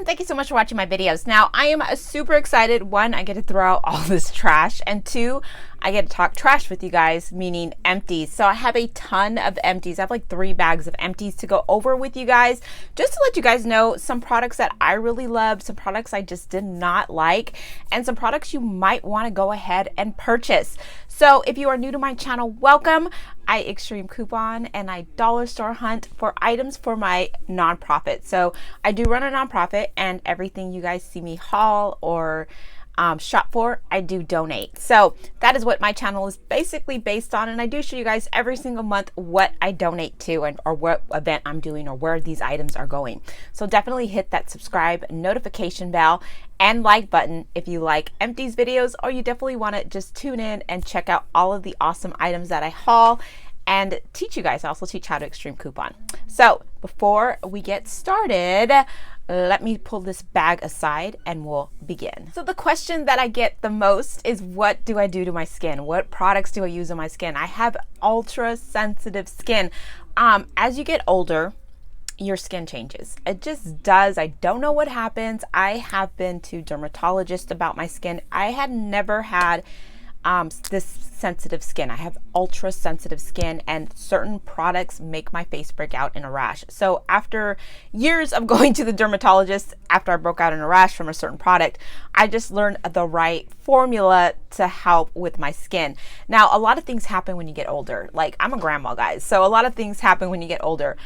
and thank you so much for watching my videos. Now, I am super excited. One, I get to throw out all this trash, and two, I get to talk trash with you guys, meaning empties. So I have a ton of empties. I have like 3 bags of empties to go over with you guys, just to let you guys know some products that I really loved, some products I just did not like, and some products you might want to go ahead and purchase. So if you are new to my channel, welcome. I extreme coupon and I dollar store hunt for items for my nonprofit. So I do run a nonprofit, and everything you guys see me haul or shop for, I do donate. So that is what my channel is basically based on, and I do show you guys every single month what I donate to and or what event I'm doing or where these items are going. So definitely hit that subscribe, notification bell, and like button if you like empties videos, or you definitely want to just tune in and check out all of the awesome items that I haul and teach you guys. I also teach how to extreme coupon. So before we get started, let me pull this bag aside and we'll begin. So the question that I get the most is, what do I do to my skin? What products do I use on my skin? I have ultra sensitive skin. As you get older, your skin changes. It just does. I don't know what happens. I have been to dermatologists about my skin. I had never had this sensitive skin. I have ultra sensitive skin, and certain products make my face break out in a rash. So after years of going to the dermatologist, after I broke out in a rash from a certain product, I just learned the right formula to help with my skin. Now, a lot of things happen when you get older. Like, I'm a grandma, guys, so a lot of things happen when you get older.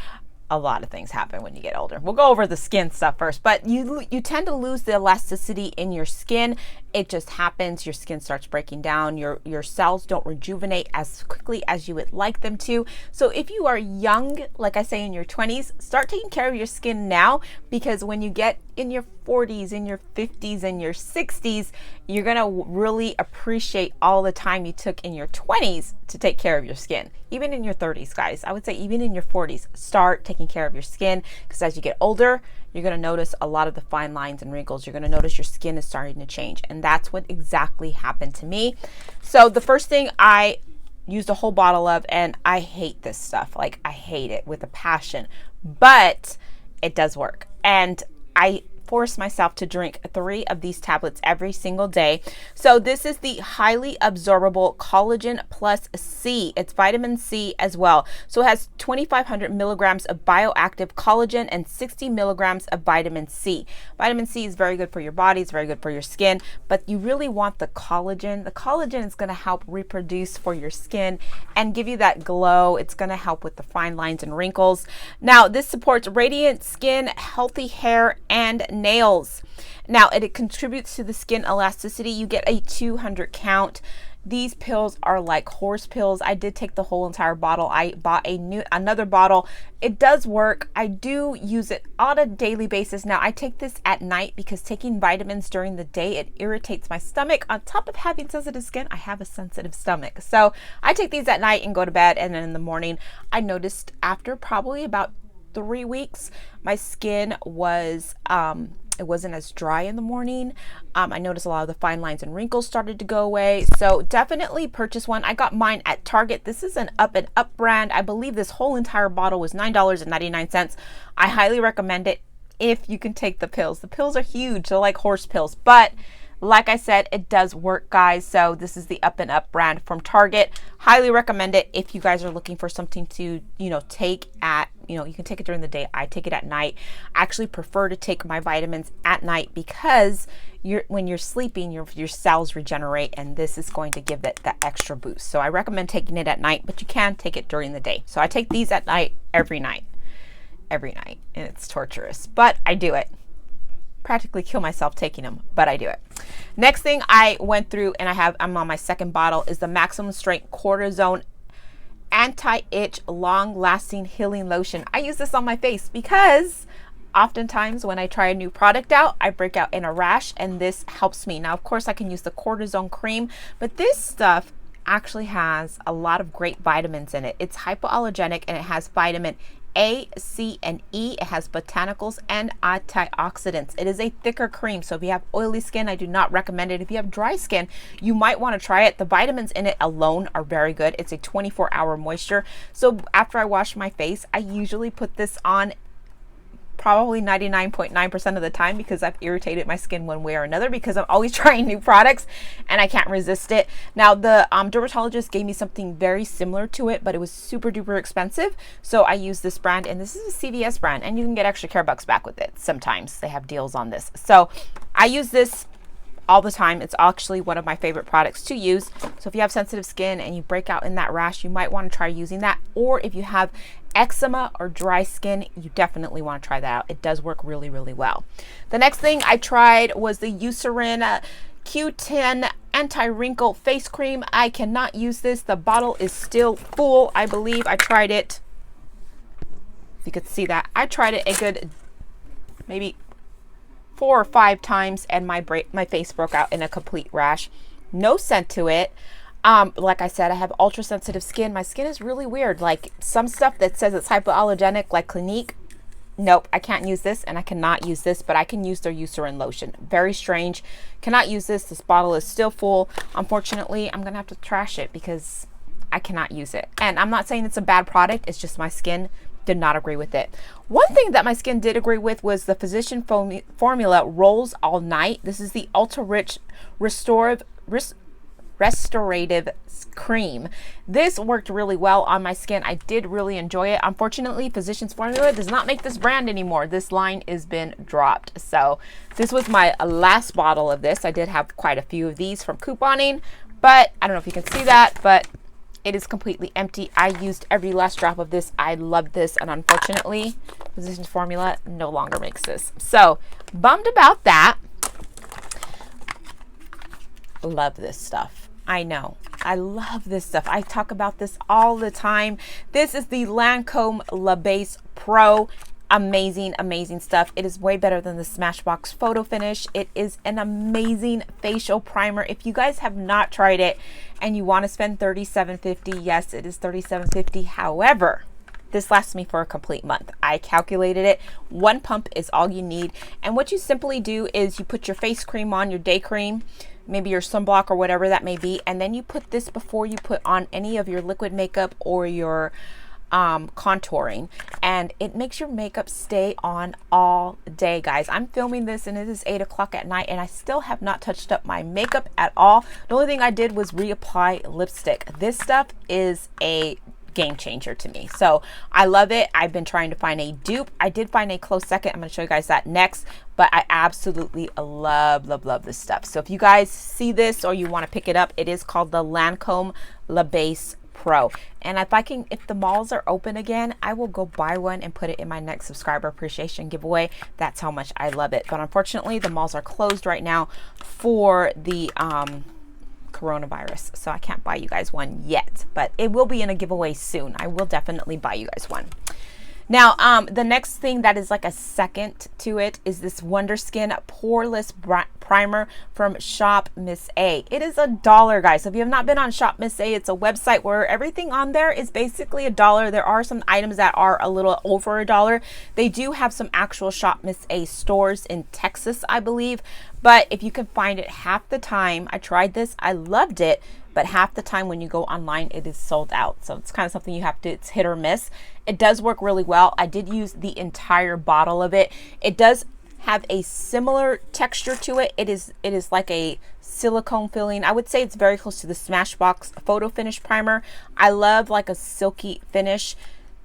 A lot of things happen when you get older. We'll go over the skin stuff first, but you tend to lose the elasticity in your skin. It just happens. Your skin starts breaking down. Your cells don't rejuvenate as quickly as you would like them to. So if you are young, like I say, in your 20s, start taking care of your skin now, because when you get in your 40s, in your 50s, and your 60s, you're gonna really appreciate all the time you took in your 20s to take care of your skin. Even in your 30s, guys, I would say even in your 40s, start taking care of your skin, because as you get older, you're gonna notice a lot of the fine lines and wrinkles. You're gonna notice your skin is starting to change, and that's what exactly happened to me. So the first thing I used a whole bottle of, and I hate this stuff. Like, I hate it with a passion, but it does work. And I force myself to drink 3 of these tablets every single day. So this is the highly absorbable collagen plus C. It's vitamin C as well. So it has 2,500 milligrams of bioactive collagen and 60 milligrams of vitamin C. Vitamin C is very good for your body. It's very good for your skin, but you really want the collagen. The collagen is going to help reproduce for your skin and give you that glow. It's going to help with the fine lines and wrinkles. Now, this supports radiant skin, healthy hair, and nails. Now, it contributes to the skin elasticity. You get a 200 count. These pills are like horse pills. I did take the whole entire bottle. I bought another bottle. It does work. I do use it on a daily basis. Now, I take this at night because taking vitamins during the day, it irritates my stomach. On top of having sensitive skin, I have a sensitive stomach. So I take these at night and go to bed, and then in the morning, I noticed after probably about 3 weeks, my skin was it wasn't as dry in the morning. I noticed a lot of the fine lines and wrinkles started to go away. So definitely purchase one. I got mine at Target. This is an Up and Up brand. I believe this whole entire bottle was $9.99. I highly recommend it if you can take the pills. The pills are huge. They're like horse pills, but like I said, it does work, guys. So this is the Up and Up brand from Target. Highly recommend it if you guys are looking for something to, take at, you can take it during the day. I take it at night. I actually prefer to take my vitamins at night because when you're sleeping, your cells regenerate, and this is going to give it that extra boost. So I recommend taking it at night, but you can take it during the day. So I take these at night, every night, and it's torturous, but I do it. Practically kill myself taking them, but I do it. Next thing I went through, and I'm on my second bottle, is the Maximum Strength Cortisone Anti-Itch Long-Lasting Healing Lotion. I use this on my face because oftentimes when I try a new product out, I break out in a rash, and this helps me. Now, of course, I can use the cortisone cream, but this stuff actually has a lot of great vitamins in it. It's hypoallergenic, and it has vitamin A, C, and E. It has botanicals and antioxidants. It is a thicker cream, so if you have oily skin, I do not recommend it. If you have dry skin, you might want to try it. The vitamins in it alone are very good. It's a 24-hour moisture. So after I wash my face, I usually put this on probably 99.9% of the time, because I've irritated my skin one way or another, because I'm always trying new products and I can't resist it. Now the dermatologist gave me something very similar to it, but it was super duper expensive. So I use this brand, and this is a CVS brand, and you can get extra care bucks back with it. Sometimes they have deals on this. So I use this all the time. It's actually one of my favorite products to use. So if you have sensitive skin and you break out in that rash, you might want to try using that. Or if you have eczema or dry skin, you definitely want to try that out. It does work really, really well. The next thing I tried was the Eucerin Q10 anti-wrinkle face cream. I cannot use this. The bottle is still full. I believe I tried it. If you could see that, I tried it a good maybe 4 or 5 times, and my face broke out in a complete rash. No scent to it. Like I said, I have ultra sensitive skin. My skin is really weird. Like some stuff that says it's hypoallergenic, like Clinique. Nope, I can't use this, and I cannot use this, but I can use their Eucerin lotion. Very strange. Cannot use this. This bottle is still full. Unfortunately, I'm gonna have to trash it because I cannot use it. And I'm not saying it's a bad product. It's just my skin did not agree with it. One thing that my skin did agree with was the Physician Formula Rolls All Night. This is the Ultra Rich Restorative Cream. This worked really well on my skin. I did really enjoy it. Unfortunately, Physician's Formula does not make this brand anymore. This line has been dropped. So this was my last bottle of this. I did have quite a few of these from couponing, but I don't know if you can see that, but it is completely empty. I used every last drop of this. I love this, and unfortunately, Physicians Formula no longer makes this. So, bummed about that. Love this stuff. I know. I love this stuff. I talk about this all the time. This is the Lancome La Base Pro. Amazing, amazing stuff. It is way better than the Smashbox Photo Finish. It is an amazing facial primer. If you guys have not tried it and you want to spend $37.50, yes, it is $37.50. However, this lasts me for a complete month. I calculated it. 1 pump is all you need. And what you simply do is you put your face cream on, your day cream, maybe your sunblock or whatever that may be, and then you put this before you put on any of your liquid makeup or your contouring, and it makes your makeup stay on all day, guys. I'm filming this and it is 8 o'clock at night, and I still have not touched up my makeup at all. The only thing I did was reapply lipstick. This stuff is a game changer to me, so I love it. I've been trying to find a dupe. I did find a close second. I'm going to show you guys that next, but I absolutely love this stuff. So if you guys see this or you want to pick it up, it is called the Lancome La Base Pro. And if the malls are open again, I will go buy one and put it in my next subscriber appreciation giveaway. That's how much I love it. But unfortunately, the malls are closed right now for the coronavirus, so I can't buy you guys one yet, but it will be in a giveaway soon. I will definitely buy you guys one. Now, the next thing that is like a second to it is this Wonder Skin Poreless Primer from Shop Miss A. It is $1, guys. So if you have not been on Shop Miss A, it's a website where everything on there is basically $1. There are some items that are a little over $1. They do have some actual Shop Miss A stores in Texas, I believe. But if you can find it, half the time, I tried this, I loved it, but half the time when you go online, it is sold out. So it's kind of something you have to, it's hit or miss. It does work really well. I did use the entire bottle of it. It does have a similar texture to it. It is like a silicone feeling. I would say it's very close to the Smashbox Photo Finish Primer. I love like a silky finish.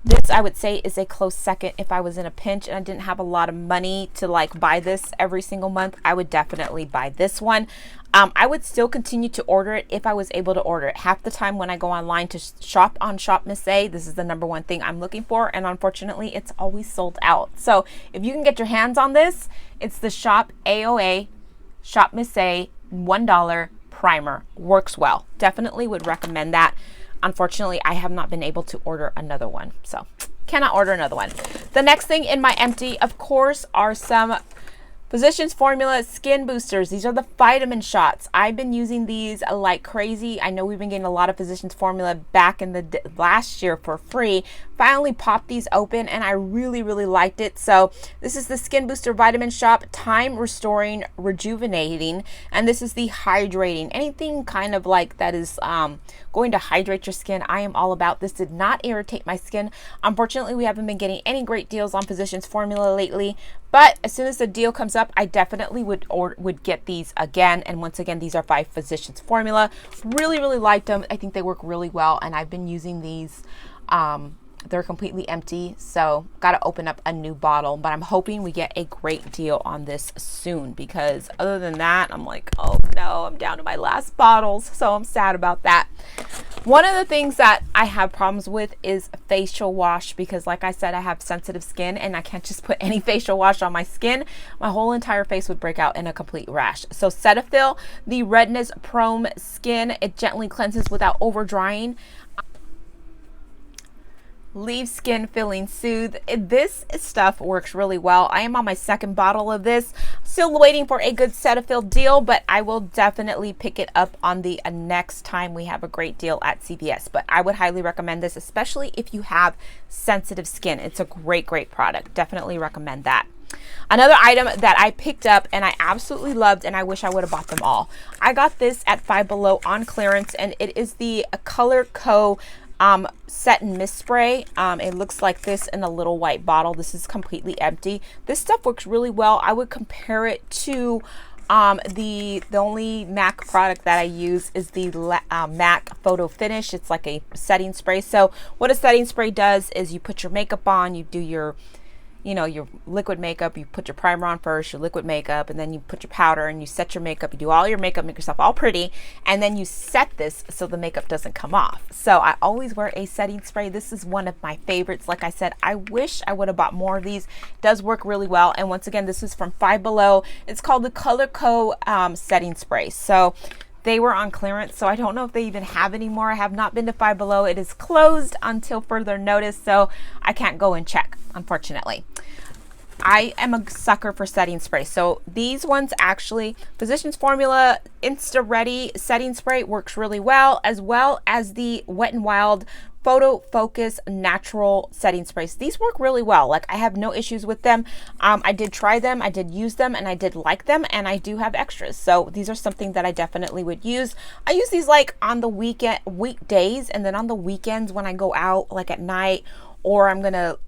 This, I would say, is a close second. If I was in a pinch and I didn't have a lot of money to like buy this every single month, I would definitely buy this one. I would still continue to order it if I was able to order it. Half the time when I go online to shop on Shop Miss A, this is the #1 thing I'm looking for, and unfortunately, it's always sold out. So if you can get your hands on this, it's the Shop AOA Shop Miss A $1 primer. Works well. Definitely would recommend that. Unfortunately, I have not been able to order another one, so cannot order another one. The next thing in my empty, of course, are some Physicians Formula Skin Boosters. These are the vitamin shots. I've been using these like crazy. I know we've been getting a lot of Physicians Formula back in the last year for free. Finally popped these open and I really liked it. So this is the Skin Booster Vitamin Shot, Time Restoring, Rejuvenating, and this is the Hydrating. Anything kind of like that is going to hydrate your skin, I am all about. This did not irritate my skin. Unfortunately, we haven't been getting any great deals on Physicians Formula lately, but as soon as the deal comes up, I definitely would get these again. And once again, these are by Physicians Formula. Really liked them. I think they work really well, and I've been using these. They're completely empty, so got to open up a new bottle, but I'm hoping we get a great deal on this soon, because other than that, I'm like, oh no, I'm down to my last bottles, so I'm sad about that. One of the things that I have problems with is facial wash, because like I said, I have sensitive skin and I can't just put any facial wash on my skin. My whole entire face would break out in a complete rash. So Cetaphil, the redness prone skin, it gently cleanses without over drying. Leave skin feeling soothed. This stuff works really well. I am on my second bottle of this. Still waiting for a good Cetaphil deal, but I will definitely pick it up on the next time we have a great deal at CVS. But I would highly recommend this, especially if you have sensitive skin. It's a great product. Definitely recommend that. Another item that I picked up and I absolutely loved, and I wish I would have bought them all. I got this at Five Below on clearance, and it is the Color Co. Set and mist spray. It looks like this in a little white bottle. This is completely empty. This stuff works really well. I would compare it to the only MAC product that I use is the MAC Photo Finish. It's like a setting spray. So what a setting spray does is you put your makeup on, you do your your liquid makeup, you put your primer on first, your liquid makeup, and then you put your powder and you set your makeup, you do all your makeup, make yourself all pretty, and then you set this so the makeup doesn't come off. So I always wear a setting spray. This is one of my favorites. Like I said, I wish I would have bought more of these. It does work really well. And once again, this is from Five Below. It's called the Color Co. Setting Spray. So they were on clearance, so I don't know if they even have any more. I have not been to Five Below. It is closed until further notice, so I can't go and check, unfortunately. I am a sucker for setting spray. So these ones actually, Physicians Formula Insta Ready Setting Spray works really well as the Wet n Wild Photo Focus Natural Setting Sprays. These work really well. Like, I have no issues with them. I did try them, I did use them, and I did like them, and I do have extras. So these are something that I definitely would use. I use these like on the weekdays, and then on the weekends when I go out like at night, or I'm gonna,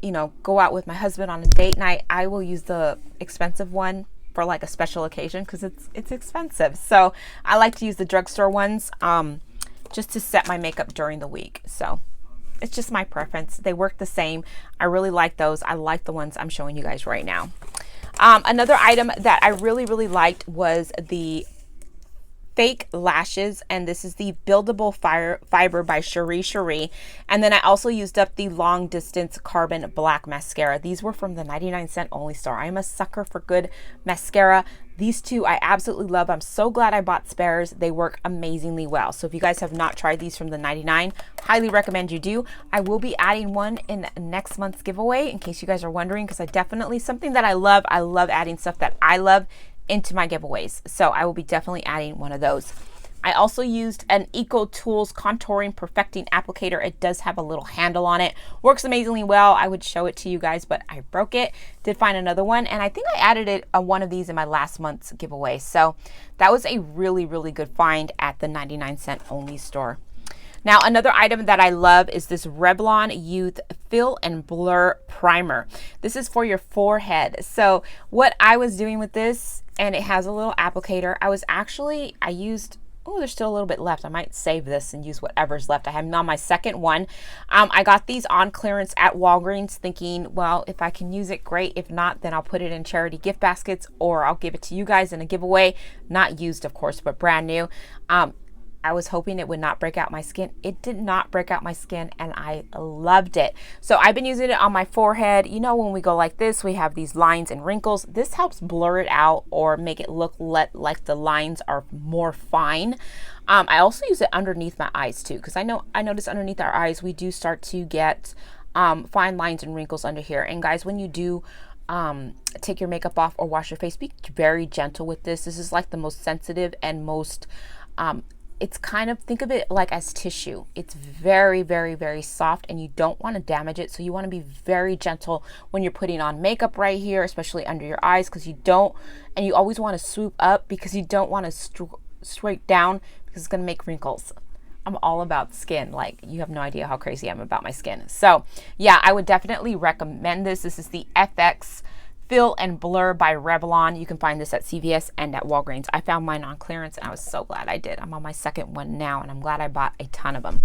go out with my husband on a date night, I will use the expensive one for like a special occasion because it's expensive. So I like to use the drugstore ones just to set my makeup during the week. So it's just my preference. They work the same. I really like those. I like the ones I'm showing you guys right now. Another item that I really liked was the fake lashes, and this is the Buildable Fiber by Cherie. And then I also used up the Long Distance Carbon Black Mascara. These were from the 99-cent only store. I'm a sucker for good mascara. These two I absolutely love. I'm so glad I bought spares. They work amazingly well. So if you guys have not tried these from the 99, highly recommend you do. I will be adding one in next month's giveaway, in case you guys are wondering, because I definitely, something that I love adding stuff that I love into my giveaways. So I will be definitely adding one of those. I also used an Eco Tools Contouring Perfecting Applicator. It does have a little handle on it. Works amazingly well. I would show it to you guys, but I broke it. Did find another one, and I think I added one of these in my last month's giveaway. So that was a really good find at the 99-cent only store. Now, another item that I love is this Revlon Youth Fill and Blur Primer. This is for your forehead. So what I was doing with this, and it has a little applicator, I used, oh, there's still a little bit left. I might save this and use whatever's left. I have on my second one. I got these on clearance at Walgreens, thinking, well, if I can use it, great. If not, then I'll put it in charity gift baskets, or I'll give it to you guys in a giveaway. Not used, of course, but brand new. I was hoping it would not break out my skin. It did not break out my skin, and I loved it. So I've been using it on my forehead. You know, when we go like this, we have these lines and wrinkles. This helps blur it out or make it look like the lines are more fine. I also use it underneath my eyes too, because I notice underneath our eyes we do start to get fine lines and wrinkles under here. And guys, when you do take your makeup off or wash your face, be very gentle with this. This is like the most sensitive and most, it's kind of, think of it like as tissue. It's very, very, very soft, and you don't want to damage it. So you want to be very gentle when you're putting on makeup right here, especially under your eyes, because you don't, and you always want to swoop up because you don't want to straight down because it's going to make wrinkles. I'm all about skin. Like, you have no idea how crazy I am about my skin. So yeah, I would definitely recommend this. This is the FX Fill and Blur by Revlon. You can find this at CVS and at Walgreens. I found mine on clearance and I was so glad I did. I'm on my second one now and I'm glad I bought a ton of them.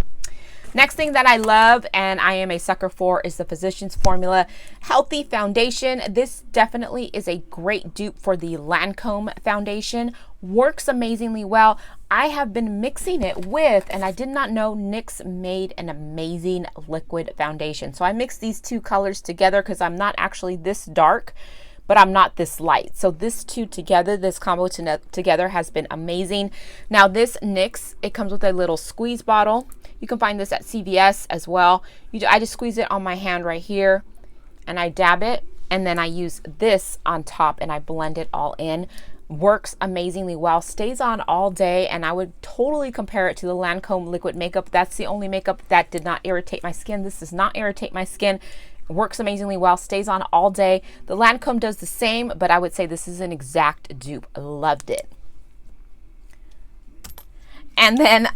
Next thing that I love and I am a sucker for is the Physicians Formula Healthy Foundation. This definitely is a great dupe for the Lancome foundation. Works amazingly well. I have been mixing it with, and I did not know NYX made an amazing liquid foundation. So I mixed these two colors together because I'm not actually this dark, but I'm not this light. So this two together, this combo together has been amazing. Now this NYX, it comes with a little squeeze bottle. You can find this at CVS as well. I just squeeze it on my hand right here and I dab it, and then I use this on top and I blend it all in. Works amazingly well, stays on all day, and I would totally compare it to the Lancome liquid makeup. That's the only makeup that did not irritate my skin. This does not irritate my skin. Works amazingly well, stays on all day. The Lancome does the same, but I would say this is an exact dupe. Loved it. And then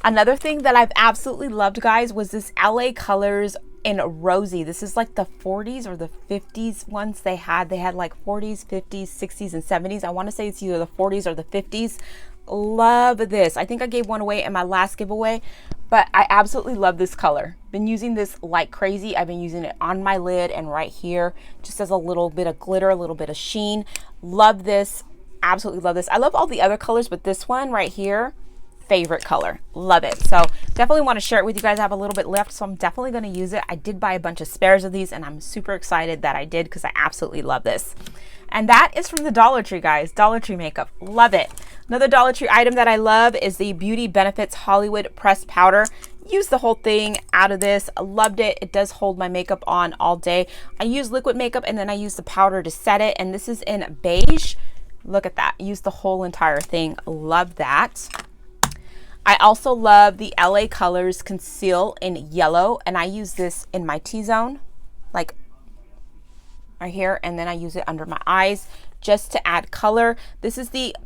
another thing that I've absolutely loved, guys, was this LA Colors in Rosy. This is like the 40s or the 50s ones they had. They had like 40s, 50s, 60s, and 70s. I want to say it's either the 40s or the 50s. Love this. I think I gave one away in my last giveaway, but I absolutely love this color. Been using this like crazy. I've been using it on my lid and right here, just as a little bit of glitter, a little bit of sheen. Love this. Absolutely love this. I love all the other colors, but this one right here, favorite color. Love it. So definitely want to share it with you guys. I have a little bit left, so I'm definitely going to use it. I did buy a bunch of spares of these and I'm super excited that I did because I absolutely love this. And that is from the Dollar Tree, guys. Dollar Tree makeup. Love it. Another Dollar Tree item that I love is the Beauty Benefits Hollywood Pressed Powder. Use the whole thing out of this. Loved it. It does hold my makeup on all day. I use liquid makeup and then I use the powder to set it. And this is in beige. Look at that. Use the whole entire thing. Love that. I also love the LA Colors Conceal in Yellow, and I use this in my T-zone, like right here, and then I use it under my eyes just to add color. This is the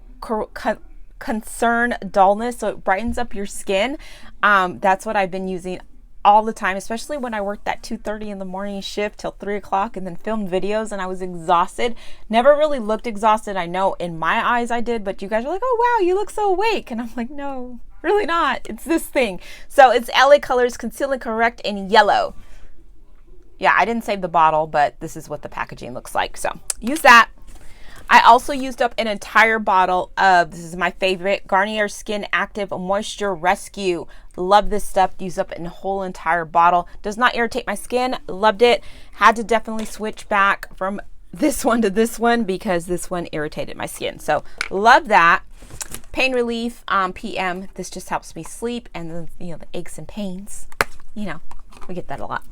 Concern Dullness, so it brightens up your skin. That's what I've been using all the time, especially when I worked that 2:30 in the morning shift till 3 o'clock and then filmed videos and I was exhausted. Never really looked exhausted. I know in my eyes I did, but you guys are like, oh wow, you look so awake. And I'm like, no, really not. It's this thing. So it's LA Colors Conceal and Correct in Yellow. Yeah, I didn't save the bottle, but this is what the packaging looks like. So use that. I also used up an entire bottle of, this is my favorite, Garnier Skin Active Moisture Rescue. Love this stuff. Used up a whole entire bottle. Does not irritate my skin. Loved it. Had to definitely switch back from this one to this one because this one irritated my skin. So love that. Pain relief PM. This just helps me sleep, and then, you know, the aches and pains. You know, we get that a lot.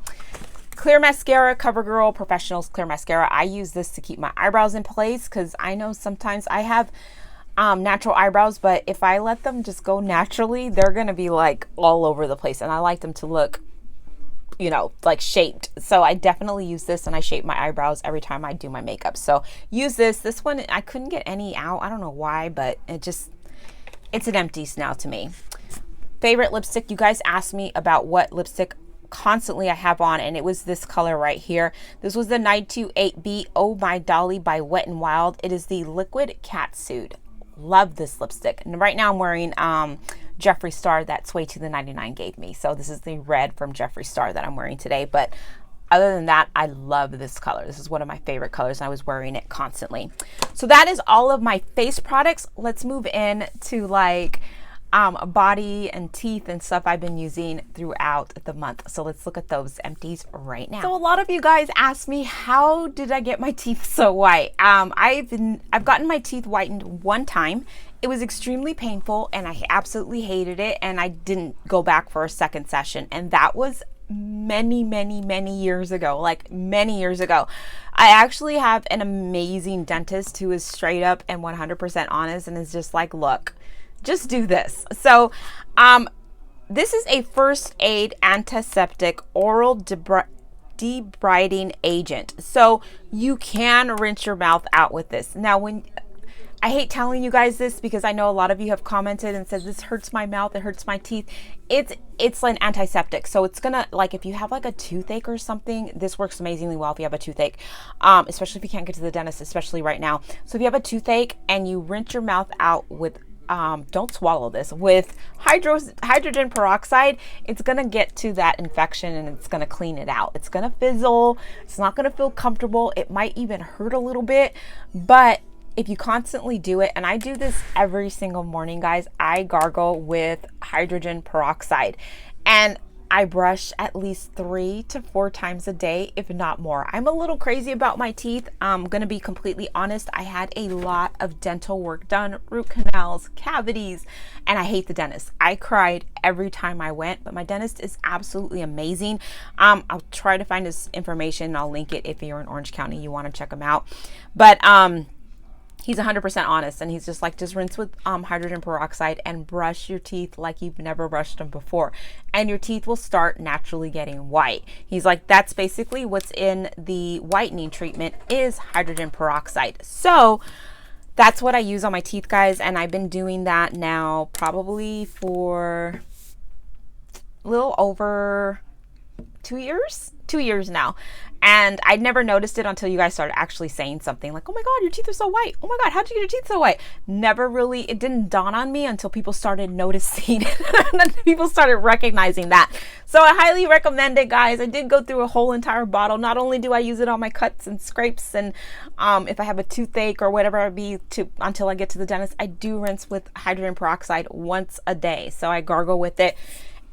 Clear mascara, CoverGirl Professionals Clear Mascara. I use this to keep my eyebrows in place because I know sometimes I have natural eyebrows, but if I let them just go naturally, they're going to be like all over the place. And I like them to look, you know, like shaped. So I definitely use this and I shape my eyebrows every time I do my makeup. So use this. This one, I couldn't get any out. I don't know why, but it's an Empties now to me. Favorite lipstick. You guys asked me about what lipstick constantly I have on, and it was this color right here. This was the 928B Oh My Dolly by Wet n Wild. It is the liquid catsuit. Love this lipstick. And right now I'm wearing Jeffree Star that Sway to the 99 gave me. So this is the red from Jeffree Star that I'm wearing today. But other than that, I love this color. This is one of my favorite colors, and I was wearing it constantly. So that is all of my face products. Let's move in to like body and teeth and stuff I've been using throughout the month. So let's look at those empties right now. So a lot of you guys asked me, how did I get my teeth so white? I've gotten my teeth whitened one time. It was extremely painful and I absolutely hated it, and I didn't go back for a second session, and that was many years ago, like many years ago. I actually have an amazing dentist who is straight up and 100% honest and is just like, look, just do this. So this is a first aid antiseptic oral debriding agent. So you can rinse your mouth out with this. Now, I hate telling you guys this because I know a lot of you have commented and said this hurts my mouth, it hurts my teeth. It's an antiseptic, so it's gonna, like, if you have like a toothache or something, this works amazingly well if you have a toothache, especially if you can't get to the dentist, especially right now. So if you have a toothache and you rinse your mouth out with don't swallow this, with hydrogen peroxide, it's gonna get to that infection and it's gonna clean it out. It's gonna fizzle, it's not gonna feel comfortable, it might even hurt a little bit, but if you constantly do it, and I do this every single morning, guys, I gargle with hydrogen peroxide, and I brush at least 3 to 4 times a day, if not more. I'm a little crazy about my teeth. I'm gonna be completely honest. I had a lot of dental work done, root canals, cavities, and I hate the dentist. I cried every time I went, but my dentist is absolutely amazing. I'll try to find his information. I'll link it if you're in Orange County, you wanna check him out. But he's 100% honest, and he's just like, just rinse with hydrogen peroxide and brush your teeth like you've never brushed them before, and your teeth will start naturally getting white. He's like, that's basically what's in the whitening treatment is hydrogen peroxide. So that's what I use on my teeth, guys, and I've been doing that now probably for a little over 2 years. 2 years now, and I'd never noticed it until you guys started actually saying something like, oh my god, your teeth are so white, oh my god, how'd you get your teeth so white? Never really, it didn't dawn on me until people started noticing and then people started recognizing that. So I highly recommend it, guys. I did go through a whole entire bottle. Not only do I use it on my cuts and scrapes, and if I have a toothache or whatever it be until I get to the dentist, I do rinse with hydrogen peroxide once a day. So I gargle with it.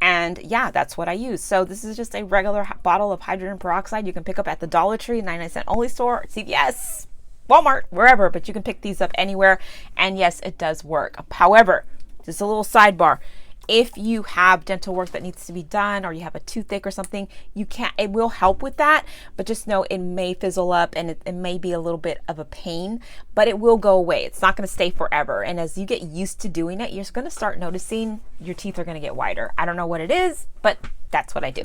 And yeah, that's what I use. So this is just a regular bottle of hydrogen peroxide you can pick up at the Dollar Tree, 99-cent only store, CVS, Walmart, wherever, but you can pick these up anywhere. And yes, it does work. However, just a little sidebar. If you have dental work that needs to be done, or you have a toothache or something, it will help with that, but just know it may fizzle up and it may be a little bit of a pain, but it will go away. It's not going to stay forever. And as you get used to doing it, you're going to start noticing your teeth are going to get whiter. I don't know what it is, but that's what I do.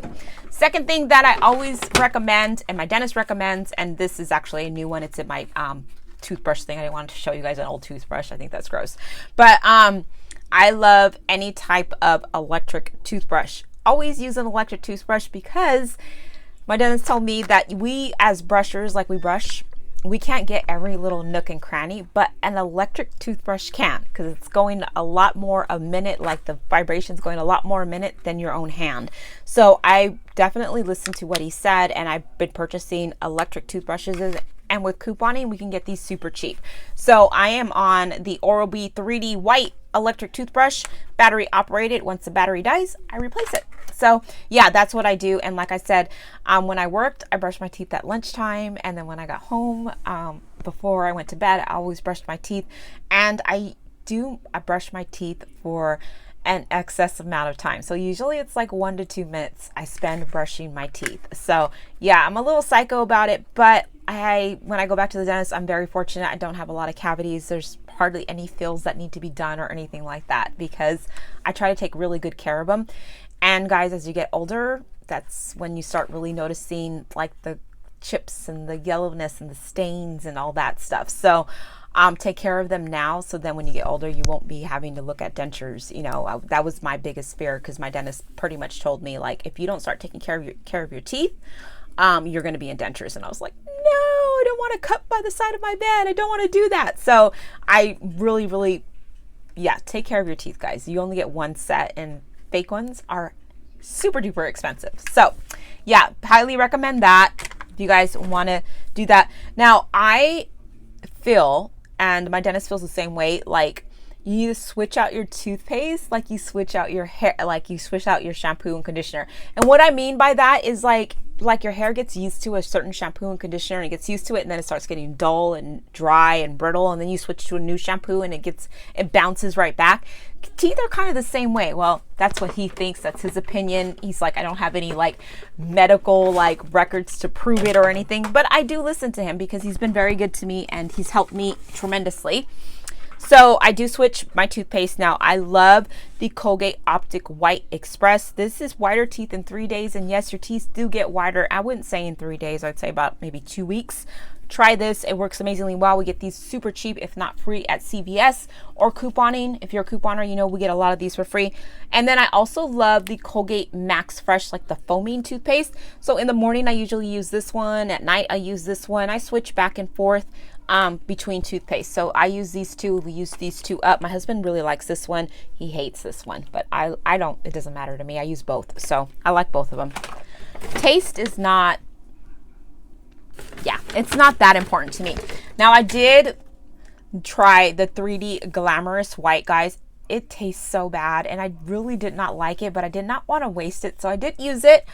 Second thing that I always recommend, and my dentist recommends, and this is actually a new one. It's in my toothbrush thing. I didn't want to show you guys an old toothbrush. I think that's gross. But I love any type of electric toothbrush. Always use an electric toothbrush because my dentist told me that we as brushers, like we brush, we can't get every little nook and cranny, but an electric toothbrush can, because it's going a lot more a minute, like the vibration's going a lot more a minute than your own hand. So I definitely listened to what he said, and I've been purchasing electric toothbrushes, and with couponing, we can get these super cheap. So I am on the Oral-B 3D white electric toothbrush, battery operated. Once the battery dies, I replace it. So yeah, that's what I do. And like I said, when I worked, I brushed my teeth at lunchtime, and then when I got home, before I went to bed, I always brushed my teeth. And I brush my teeth for an excess amount of time. So usually it's like 1 to 2 minutes I spend brushing my teeth. So yeah, I'm a little psycho about it, but when I go back to the dentist, I'm very fortunate. I don't have a lot of cavities. There's hardly any fills that need to be done or anything like that, because I try to take really good care of them. And guys, as you get older, that's when you start really noticing like the chips and the yellowness and the stains and all that stuff. So take care of them now, so then when you get older, you won't be having to look at dentures. You know, that was my biggest fear, because my dentist pretty much told me, like, if you don't start taking care of your teeth, you're going to be in dentures. And I was like, no, I don't want to cut by the side of my bed. I don't want to do that. So I really, yeah, take care of your teeth, guys. You only get one set, and fake ones are super duper expensive. So yeah, highly recommend that if you guys want to do that. Now I feel, and my dentist feels the same way, like you need to switch out your toothpaste like you switch out your hair, like you switch out your shampoo and conditioner. And what I mean by that is, like, like your hair gets used to a certain shampoo and conditioner and it gets used to it, and then it starts getting dull and dry and brittle, and then you switch to a new shampoo and it bounces right back. Teeth are kind of the same way. Well, that's what he thinks. That's his opinion. He's like, I don't have any like medical like records to prove it or anything, but I do listen to him because he's been very good to me and he's helped me tremendously. So I do switch my toothpaste now. I love the Colgate Optic White Express. This is whiter teeth in 3 days. And yes, your teeth do get whiter. I wouldn't say in 3 days. I'd say about maybe 2 weeks. Try this. It works amazingly well. We get these super cheap, if not free, at CVS or couponing. If you're a couponer, you know we get a lot of these for free. And then I also love the Colgate Max Fresh, like the foaming toothpaste. So in the morning, I usually use this one. At night, I use this one. I switch back and forth between toothpaste. So I use these two. We use these two up. My husband really likes this one. He hates this one, but I don't. It doesn't matter to me. I use both. So I like both of them. Taste is not, yeah, it's not that important to me. Now I did try the 3D Glamorous White, guys. It tastes so bad and I really did not like it, but I did not want to waste it. So I did use it.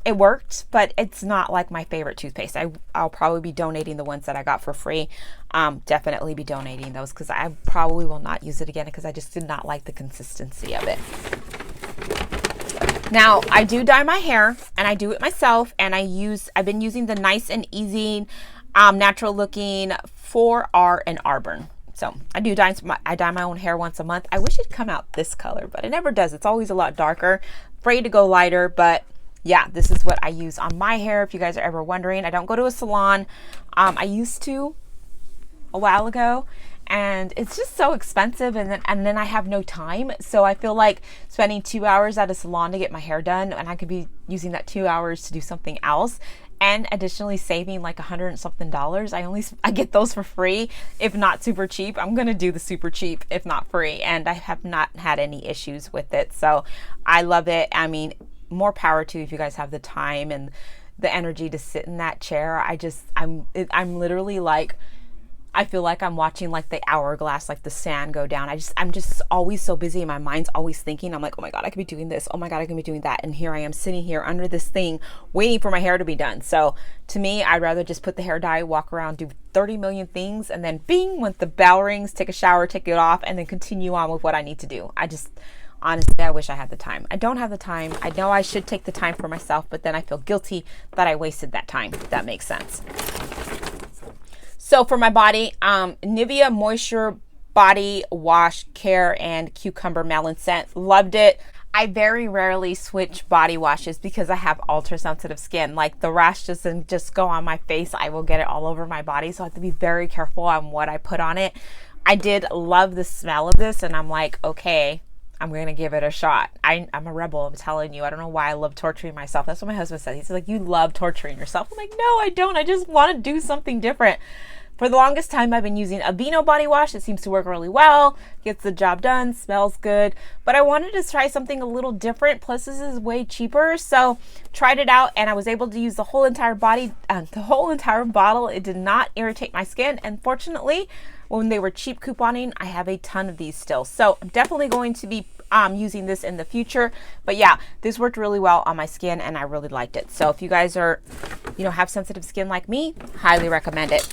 It worked, but it's not like my favorite toothpaste. I'll probably be donating the ones that I got for free. Definitely be donating those because I probably will not use it again because I just did not like the consistency of it. Now, I do dye my hair and I do it myself, and I've been using the Nice and Easy natural looking 4R and Arbor. So I dye my own hair once a month. I wish it'd come out this color, but it never does. It's always a lot darker. Afraid to go lighter, but yeah, this is what I use on my hair. If you guys are ever wondering, I don't go to a salon. I used to a while ago, and it's just so expensive, and then I have no time. So I feel like spending 2 hours at a salon to get my hair done, and I could be using that 2 hours to do something else, and additionally saving like $100 and something. I get those for free, if not super cheap. I'm gonna do the super cheap, if not free, and I have not had any issues with it. So I love it. I mean, more power to you if you guys have the time and the energy to sit in that chair. I'm literally like, I feel like I'm watching like the hourglass, like the sand go down. I'm just always so busy and my mind's always thinking. I'm like, oh my God, I could be doing this. Oh my God, I could be doing that. And here I am sitting here under this thing waiting for my hair to be done. So to me, I'd rather just put the hair dye, walk around, do 30 million things, and then bing, when the bell rings, take a shower, take it off, and then continue on with what I need to do. Honestly, I wish I had the time. I don't have the time. I know I should take the time for myself, but then I feel guilty that I wasted that time, if that makes sense. So for my body, Nivea Moisture Body Wash Care and Cucumber Melon Scent. Loved it. I very rarely switch body washes because I have ultra sensitive skin. Like the rash doesn't just go on my face. I will get it all over my body. So I have to be very careful on what I put on it. I did love the smell of this, and I'm like, okay, I'm going to give it a shot. I'm a rebel, I'm telling you. I don't know why I love torturing myself. That's what my husband said. He's like, you love torturing yourself. I'm like, no, I don't. I just want to do something different. For the longest time, I've been using Aveeno body wash. It seems to work really well, gets the job done, smells good. But I wanted to try something a little different. Plus, this is way cheaper. So tried it out, and I was able to use the whole entire bottle. It did not irritate my skin. And fortunately, when they were cheap couponing, I have a ton of these still. So I'm definitely going to be using this in the future. But yeah, this worked really well on my skin and I really liked it. So if you guys are, have sensitive skin like me, highly recommend it.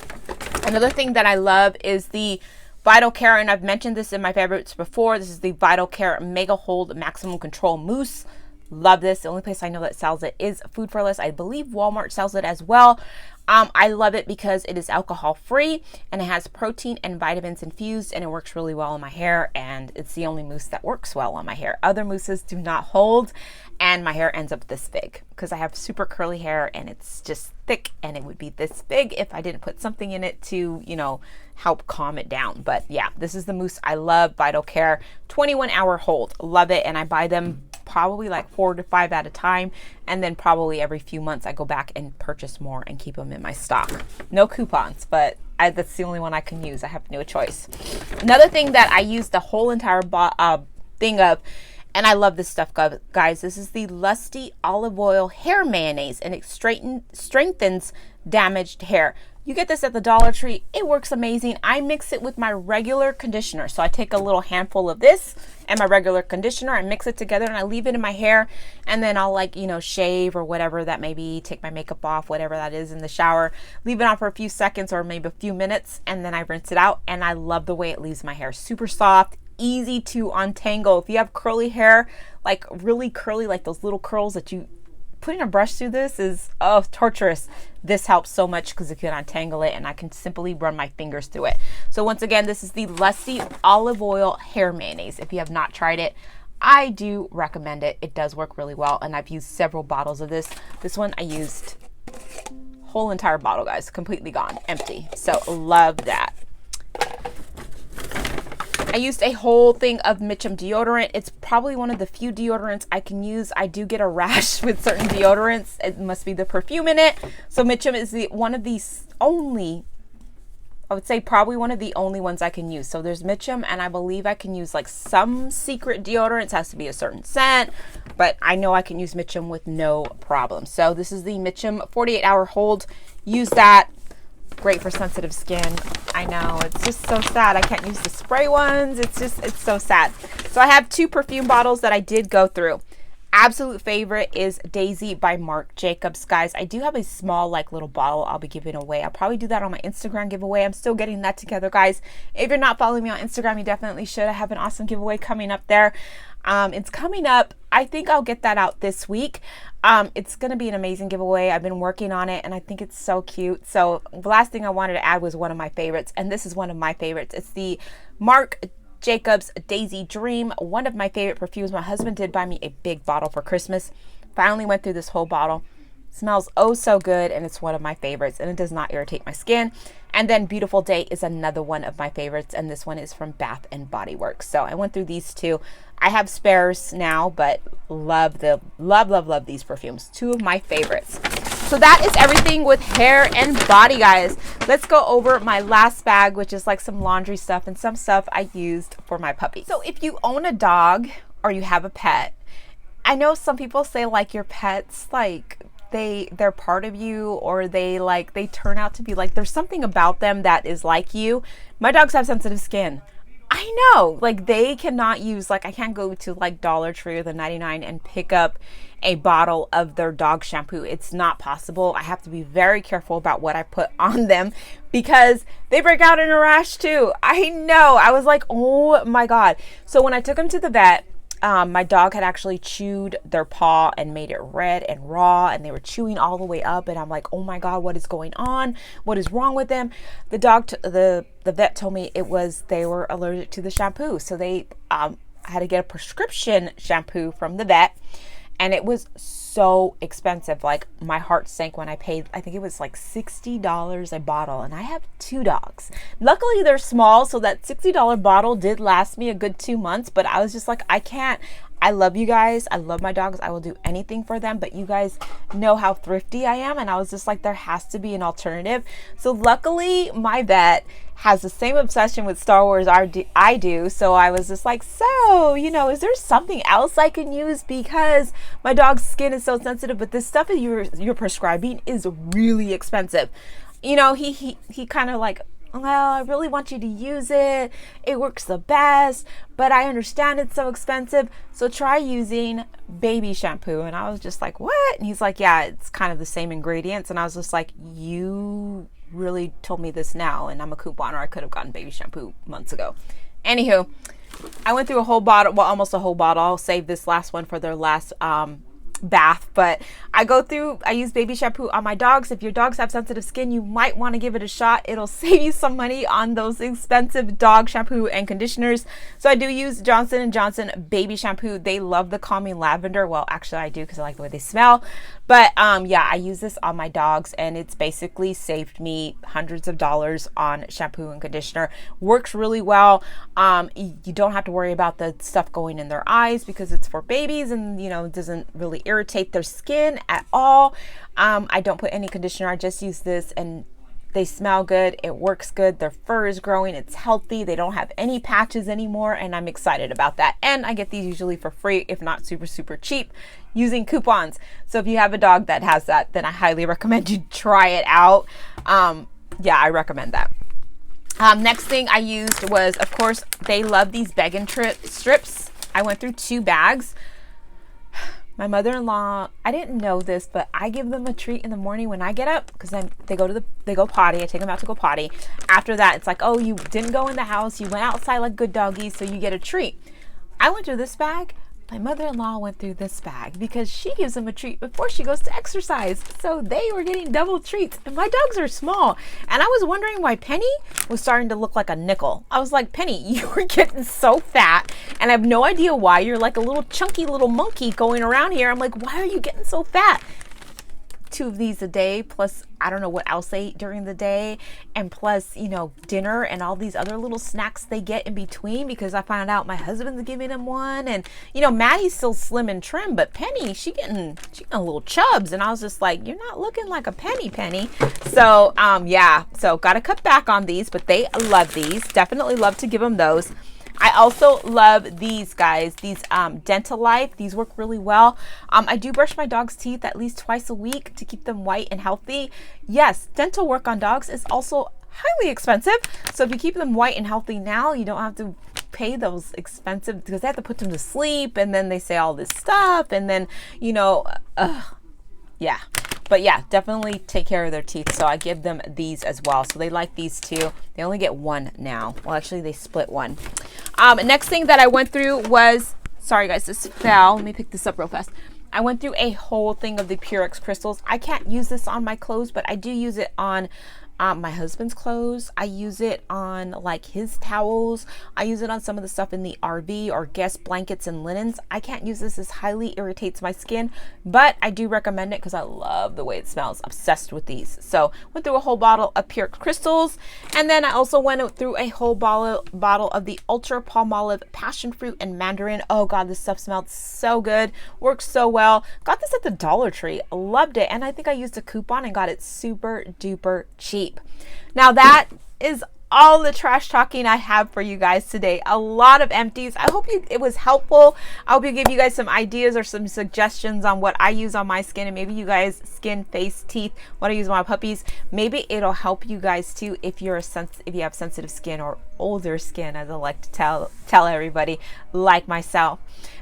Another thing that I love is the Vital Care, and I've mentioned this in my favorites before. This is the Vital Care Mega Hold Maximum Control Mousse. Love this. The only place I know that sells it is Food 4 Less. I believe Walmart sells it as well. I love it because it is alcohol free and it has protein and vitamins infused, and it works really well on my hair, and it's the only mousse that works well on my hair. Other mousses do not hold, and my hair ends up this big because I have super curly hair and it's just thick, and it would be this big if I didn't put something in it to, help calm it down. But yeah, this is the mousse I love. Vital Care 21-hour hold. Love it. And I buy them probably like 4 to 5 at a time, and then probably every few months I go back and purchase more and keep them in my stock. No coupons, but that's the only one I can use. I have no choice. Another thing that I use the whole entire thing of, and I love this stuff, guys, this is the Lusty Olive Oil Hair Mayonnaise, and it strengthens damaged hair. You get this at the Dollar Tree. It works amazing. I mix it with my regular conditioner. So I take a little handful of this and my regular conditioner and mix it together, and I leave it in my hair, and then I'll, like, you know, shave or whatever that may be, take my makeup off, whatever that is, in the shower, leave it on for a few seconds or maybe a few minutes, and then I rinse it out, and I love the way it leaves my hair. Super soft, easy to untangle. If you have curly hair, like really curly, like those little curls that you, putting a brush through this is torturous. This helps so much because it can untangle it, and I can simply run my fingers through it. So once again, this is the Lusty olive oil hair mayonnaise. If you have not tried it, I do recommend it. It does work really well, and I've used several bottles of this. This one I used whole entire bottle, guys, completely gone, empty. So love that. I used a whole thing of Mitchum deodorant. It's probably one of the few deodorants I can use. I do get a rash with certain deodorants. It must be the perfume in it. So Mitchum is one of these only, I would say probably one of the only ones I can use. So there's Mitchum, and I believe I can use like some secret deodorants. Has to be a certain scent, but I know I can use Mitchum with no problem. So this is the Mitchum 48-hour hold. Use that. Great for sensitive skin. I know, it's just so sad I can't use the spray ones. It's so sad. So I have 2 perfume bottles that I did go through. Absolute favorite is Daisy by Marc Jacobs, guys. I do have a small, like, little bottle I'll be giving away. I'll probably do that on my Instagram giveaway. I'm still getting that together, guys. If you're not following me on Instagram, you definitely should. I have an awesome giveaway coming up there. It's coming up. I think I'll get that out this week. It's going to be an amazing giveaway. I've been working on it, and I think it's so cute. So the last thing I wanted to add was one of my favorites, and this is one of my favorites. It's the Marc Jacobs Daisy Dream, one of my favorite perfumes. My husband did buy me a big bottle for Christmas. Finally went through this whole bottle. Smells oh so good, and it's one of my favorites, and it does not irritate my skin. And then Beautiful Day is another one of my favorites, and this one is from Bath and Body Works. So I went through these 2. I have spares now, but love these perfumes. 2 of my favorites. So that is everything with hair and body, guys. Let's go over my last bag, which is like some laundry stuff and some stuff I used for my puppy. So if you own a dog or you have a pet, I know some people say like your pets, like they're part of you, or they turn out to be like, there's something about them that is like you. My dogs have sensitive skin. I know, like they cannot use, like I can't go to like Dollar Tree or the 99 and pick up a bottle of their dog shampoo. It's not possible. I have to be very careful about what I put on them because they break out in a rash too. I know. I was like, oh my God. So when I took them to the vet, my dog had actually chewed their paw and made it red and raw, and they were chewing all the way up, and I'm like, oh my God, what is going on? What is wrong with them? The dog, the vet told me they were allergic to the shampoo. So they had to get a prescription shampoo from the vet, and it was so expensive. Like my heart sank when I paid, I think it was like $60 a bottle, and I have 2 dogs. Luckily they're small, so that $60 bottle did last me a good 2 months, but I was just like, I can't. I love you guys. I love my dogs. I will do anything for them, but you guys know how thrifty I am, and I was just like, there has to be an alternative. So luckily my vet has the same obsession with Star Wars I do. So I was just like, so, you know, is there something else I can use? Because my dog's skin is so sensitive, but this stuff that you're prescribing is really expensive. You know, he kind of like, well, I really want you to use it. It works the best, but I understand it's so expensive. So try using baby shampoo. And I was just like, what? And he's like, yeah, it's kind of the same ingredients. And I was just like, you really told me this now, and I'm a couponer. I could have gotten baby shampoo months ago. Anywho, I went through a whole bottle, well, almost a whole bottle. I'll save this last one for their last bath, but I use baby shampoo on my dogs. If your dogs have sensitive skin, you might want to give it a shot. It'll save you some money on those expensive dog shampoo and conditioners. So I do use Johnson & Johnson baby shampoo. They love the calming lavender. Well, actually I do, because I like the way they smell. But yeah, I use this on my dogs, and it's basically saved me hundreds of dollars on shampoo and conditioner. Works really well. You don't have to worry about the stuff going in their eyes because it's for babies, and you know, it doesn't really irritate their skin at all. I don't put any conditioner. I just use this, and they smell good. It works good. Their fur is growing. It's healthy. They don't have any patches anymore, and I'm excited about that. And I get these usually for free, if not super cheap, using coupons. So if you have a dog that has that, then I highly recommend you try it out. yeah, I recommend that. Next thing I used was, of course, they love these bag strips. I went through 2 bags. My mother-in-law, I didn't know this, but I give them a treat in the morning when I get up, because then they go potty. I take them out to go potty. After that, it's like, oh, you didn't go in the house. You went outside like good doggies, so you get a treat. I went through this bag. My mother-in-law went through this bag because she gives them a treat before she goes to exercise. So they were getting double treats. And my dogs are small. And I was wondering why Penny was starting to look like a nickel. I was like, Penny, you were getting so fat. And I have no idea why. You're like a little chunky little monkey going around here. I'm like, why are you getting so fat? 2 of these a day, plus I don't know what else they eat during the day, and plus, you know, dinner and all these other little snacks they get in between, because I found out my husband's giving him one. And you know, Maddie's still slim and trim, but Penny, she getting a little chubs. And I was just like, you're not looking like a Penny. So yeah, so gotta cut back on these, but they love these. Definitely love to give them those. I also love these guys, these Dental Life. These work really well. I do brush my dog's teeth at least twice a week to keep them white and healthy. Yes, dental work on dogs is also highly expensive. So if you keep them white and healthy now, you don't have to pay those expensive, because they have to put them to sleep, and then they say all this stuff, and then, you know, yeah. But yeah, definitely take care of their teeth. So I give them these as well. So they like these too. They only get 1 now. Well, actually they split 1. Next thing that I went through was, sorry guys, this fell. Let me pick this up real fast. I went through a whole thing of the Purex crystals. I can't use this on my clothes, but I do use it on my husband's clothes. I use it on like his towels. I use it on some of the stuff in the RV or guest blankets and linens. I can't use this. This highly irritates my skin, but I do recommend it because I love the way it smells. Obsessed with these. So went through a whole bottle of Purex crystals, and then I also went through a whole bottle of the Ultra Palmolive Passion Fruit and Mandarin. Oh God, this stuff smelled so good. Works so well. Got this at the Dollar Tree. Loved it, and I think I used a coupon and got it super duper cheap. Now that is all the trash talking I have for you guys today. A lot of empties. I hope it was helpful. I hope you give you guys some ideas or some suggestions on what I use on my skin, and maybe you guys skin, face, teeth, what I use on my puppies. Maybe it'll help you guys too if you have sensitive skin or older skin, as I like to tell everybody, like myself.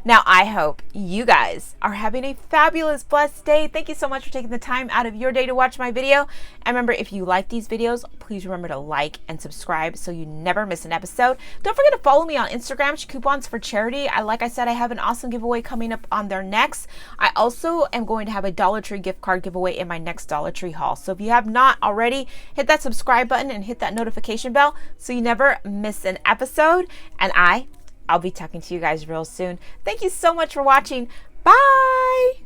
Now, I hope you guys are having a fabulous, blessed day. Thank you so much for taking the time out of your day to watch my video. And remember, if you like these videos, please remember to like and subscribe so you never miss an episode. Don't forget to follow me on Instagram, Coupons for Charity. Like I said, I have an awesome giveaway coming up on there next. I also am going to have a Dollar Tree gift card giveaway in my next Dollar Tree haul. So if you have not already, hit that subscribe button and hit that notification bell so you never miss an episode. And I'll be talking to you guys real soon. Thank you so much for watching. Bye.